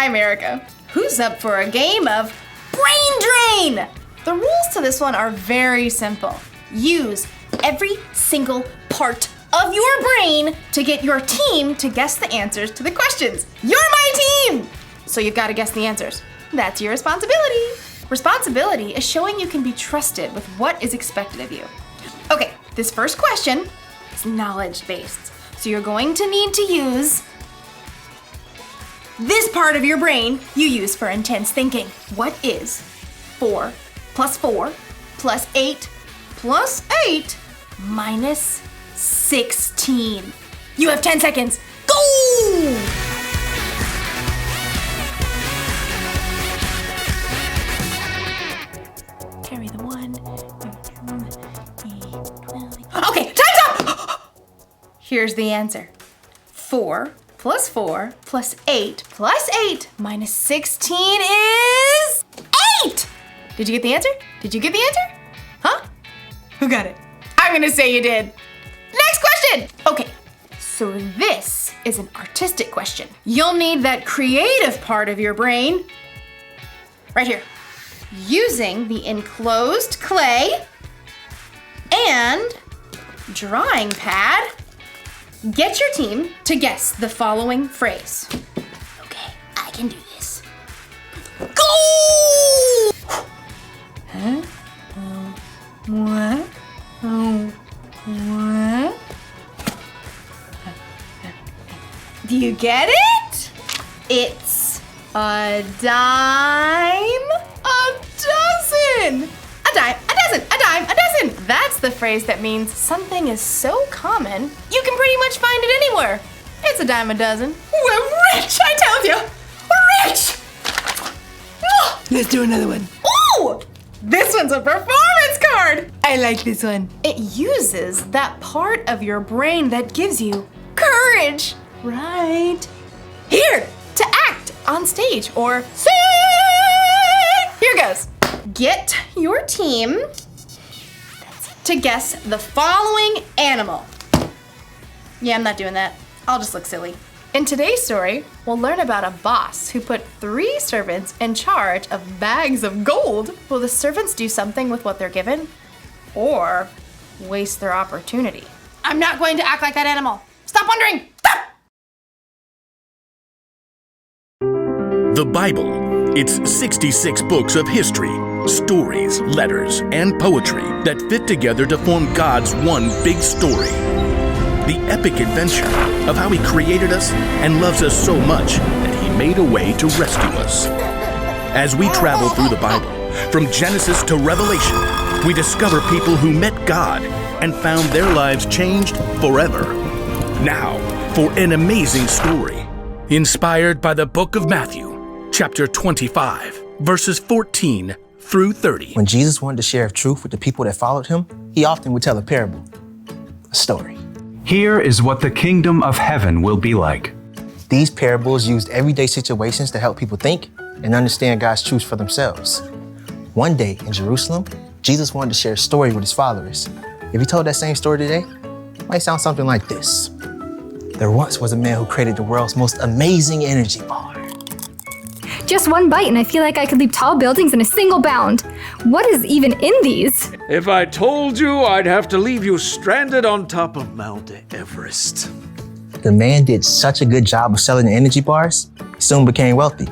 I'm Erica. Who's up for a game of Brain Drain? The rules to this one are very simple. Use every single part of your brain to get your team to guess the answers to the questions. You're my team! So you've got to guess the answers. That's your responsibility. Responsibility is showing you can be trusted with what is expected of you. Okay, this first question is knowledge-based. So you're going to need to use this part of your brain you use for intense thinking. What is 4 plus 4 plus 8 plus 8 minus 16? You have 10 seconds. Go! Carry the 1. Okay, time's up! Here's the answer. 4 plus 4 plus 8 plus 8 minus 16 is 8! Did you get the answer? Did you get the answer? Huh? Who got it? I'm gonna say you did. Next question! Okay, so this is an artistic question. You'll need that creative part of your brain right here. Using the enclosed clay and drawing pad, get your team to guess the following phrase. Okay, I can do this. Go! Huh? Oh, what? Oh, what? Do you get it? It's a dime a dozen. A dime a dozen. A dime a dozen. That's the phrase that means something is so common you can pretty much find it anywhere. It's a dime a dozen. We're rich, I tell you. We're rich. Oh. Let's do another one. Ooh! This one's a performance card. I like this one. It uses that part of your brain that gives you courage. Right here to act on stage or sing. Here goes. Get your team to guess the following animal. Yeah, I'm not doing that. I'll just look silly. In today's story, we'll learn about a boss who put 3 servants in charge of bags of gold. Will the servants do something with what they're given or waste their opportunity? I'm not going to act like that animal. Stop wondering. Stop! The Bible. It's 66 books of history, stories, letters, and poetry that fit together to form God's one big story. The epic adventure of how He created us and loves us so much that He made a way to rescue us. As we travel through the Bible, from Genesis to Revelation, we discover people who met God and found their lives changed forever. Now, for an amazing story, inspired by the book of Matthew, chapter 25, verses 14 through 30. When Jesus wanted to share truth with the people that followed Him, He often would tell a parable, a story. Here is what the kingdom of heaven will be like. These parables used everyday situations to help people think and understand God's truth for themselves. One day in Jerusalem, Jesus wanted to share a story with His followers. If He told that same story today, it might sound something like this. There once was a man who created the world's most amazing energy bar. Just one bite and I feel like I could leap tall buildings in a single bound. What is even in these? If I told you, I'd have to leave you stranded on top of Mount Everest. The man did such a good job of selling the energy bars, he soon became wealthy.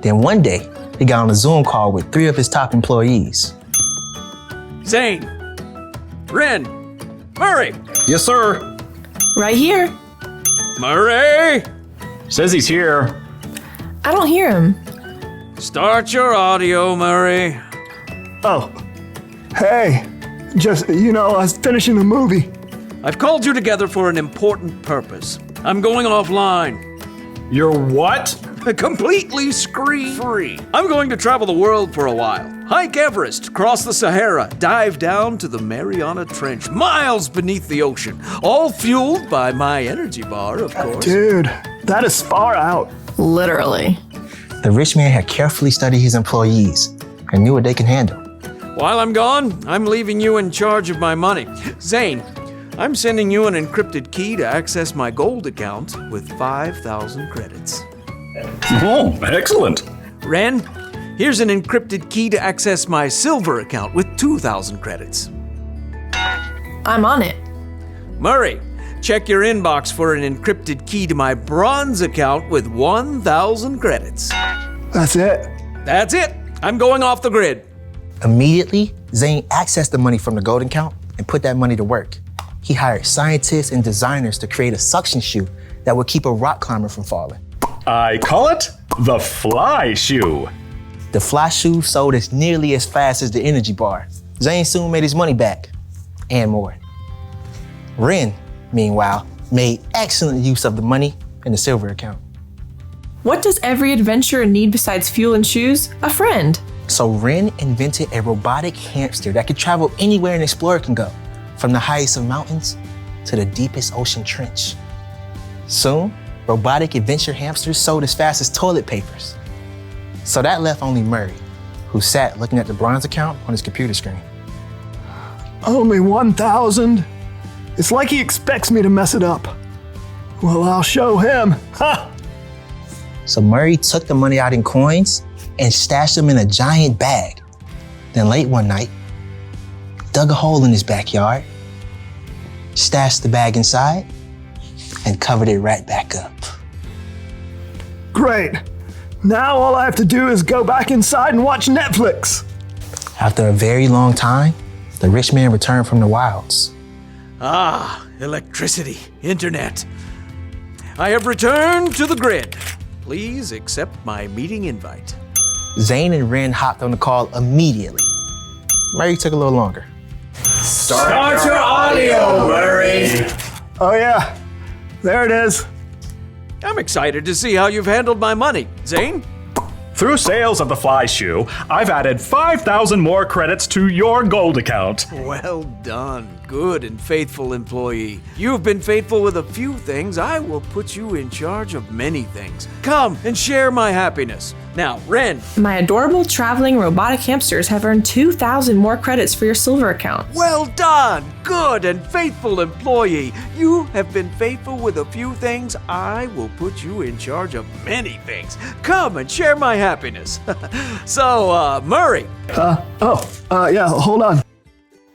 Then one day, he got on a Zoom call with 3 of his top employees. Zane, Ren, Murray. Yes, sir. Right here. Murray, Says he's here. I don't hear him. start your audio, Murray. Oh, hey, I was finishing the movie. I've called you together for an important purpose. I'm going offline. You're what? Completely screen-free. I'm going to travel the world for a while. Hike Everest, cross the Sahara, dive down to the Mariana Trench, miles beneath the ocean, all fueled by my energy bar, of course. Dude, that is far out. Literally. The rich man had carefully studied his employees and knew what they can handle. While I'm gone, I'm leaving you in charge of my money. Zane, I'm sending you an encrypted key to access my gold account with 5,000 credits. Oh, excellent. Ren, here's an encrypted key to access my silver account with 2,000 credits. I'm on it. Murray, check your inbox for an encrypted key to my bronze account with 1,000 credits. That's it. That's it. I'm going off the grid. Immediately, Zane accessed the money from the gold account and put that money to work. He hired scientists and designers to create a suction shoe that would keep a rock climber from falling. I call it the fly shoe. The fly shoe sold as nearly as fast as the energy bar. Zane soon made his money back, and more. Ren, meanwhile, made excellent use of the money in the silver account. What does every adventurer need besides fuel and shoes? A friend. So Ren invented a robotic hamster that could travel anywhere an explorer can go, from the highest of mountains to the deepest ocean trench. Soon, robotic adventure hamsters sold as fast as toilet papers. So that left only Murray, who sat looking at the bronze account on his computer screen. Only 1,000? It's like he expects me to mess it up. Well, I'll show him. Ha! So Murray took the money out in coins and stashed them in a giant bag. Then late one night, dug a hole in his backyard, stashed the bag inside, and covered it right back up. Great. Now all I have to do is go back inside and watch Netflix. After a very long time, the rich man returned from the wilds. Ah, electricity, internet. I have returned to the grid. Please accept my meeting invite. Zane and Ren hopped on the call immediately. Murray took a little longer. Start your audio, Murray. Oh yeah, there it is. I'm excited to see how you've handled my money. Zane? Through sales of the fly shoe, I've added 5,000 more credits to your gold account. Well done, good and faithful employee. You've been faithful with a few things. I will put you in charge of many things. Come and share my happiness. Now, Ren. My adorable traveling robotic hamsters have earned 2,000 more credits for your silver account. Well done, good and faithful employee. You have been faithful with a few things. I will put you in charge of many things. Come and share my happiness. So, Murray. Yeah, hold on.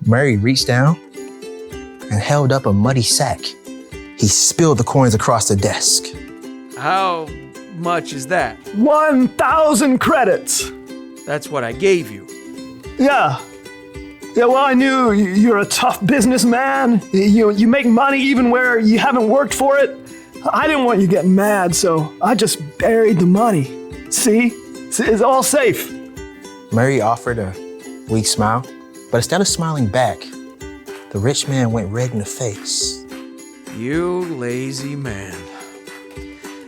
Murray reached down and held up a muddy sack. He spilled the coins across the desk. How much is that? 1,000 credits. That's what I gave you. Yeah. Yeah, well, I knew you're a tough businessman. You make money even where you haven't worked for it. I didn't want you getting mad, so I just buried the money. See? It's all safe. Murray offered a weak smile, but instead of smiling back, the rich man went red in the face. You lazy man.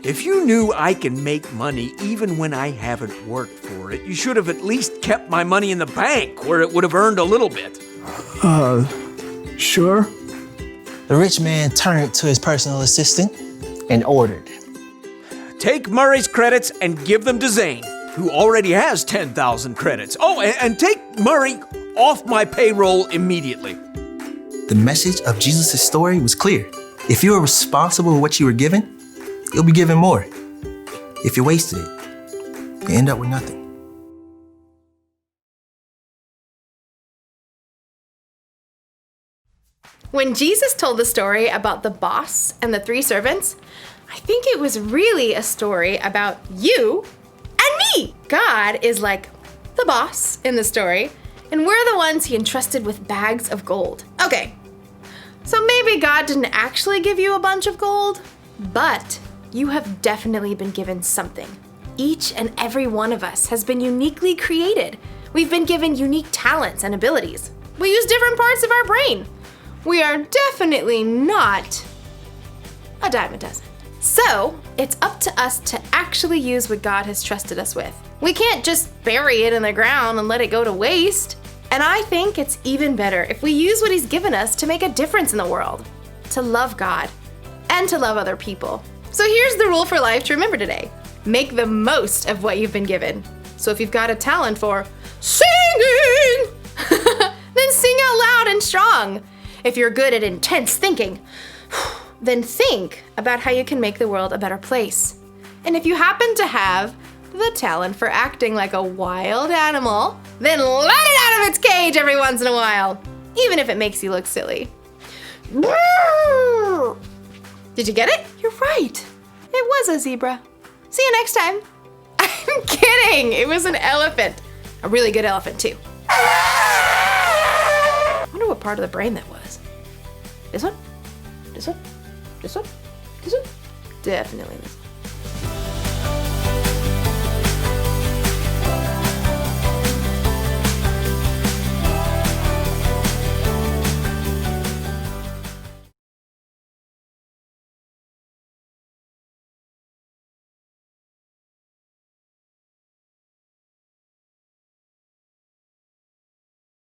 If you knew I can make money even when I haven't worked for it, you should have at least kept my money in the bank where it would have earned a little bit. Sure. The rich man turned to his personal assistant and ordered. Take Murray's credits and give them to Zane, who already has 10,000 credits. Oh, and take Murray off my payroll immediately. The message of Jesus' story was clear. If you are responsible for what you were given, you'll be given more. If you wasted it, you end up with nothing. When Jesus told the story about the boss and the 3 servants, I think it was really a story about you and me. God is like the boss in the story, and we're the ones he entrusted with bags of gold. Okay, so maybe God didn't actually give you a bunch of gold, but you have definitely been given something. Each and every one of us has been uniquely created. We've been given unique talents and abilities. We use different parts of our brain. We are definitely not a dime a dozen. So, it's up to us to actually use what God has trusted us with. We can't just bury it in the ground and let it go to waste. And I think it's even better if we use what he's given us to make a difference in the world, to love God, and to love other people. So here's the rule for life to remember today. Make the most of what you've been given. So if you've got a talent for singing, then sing out loud and strong. If you're good at intense thinking, then think about how you can make the world a better place. And if you happen to have the talent for acting like a wild animal, then let it out of its cage every once in a while, even if it makes you look silly. Did you get it? You're right. It was a zebra. See you next time. I'm kidding. It was an elephant. A really good elephant, too. I wonder what part of the brain that was. This one? This one? This one? This one? Definitely this one.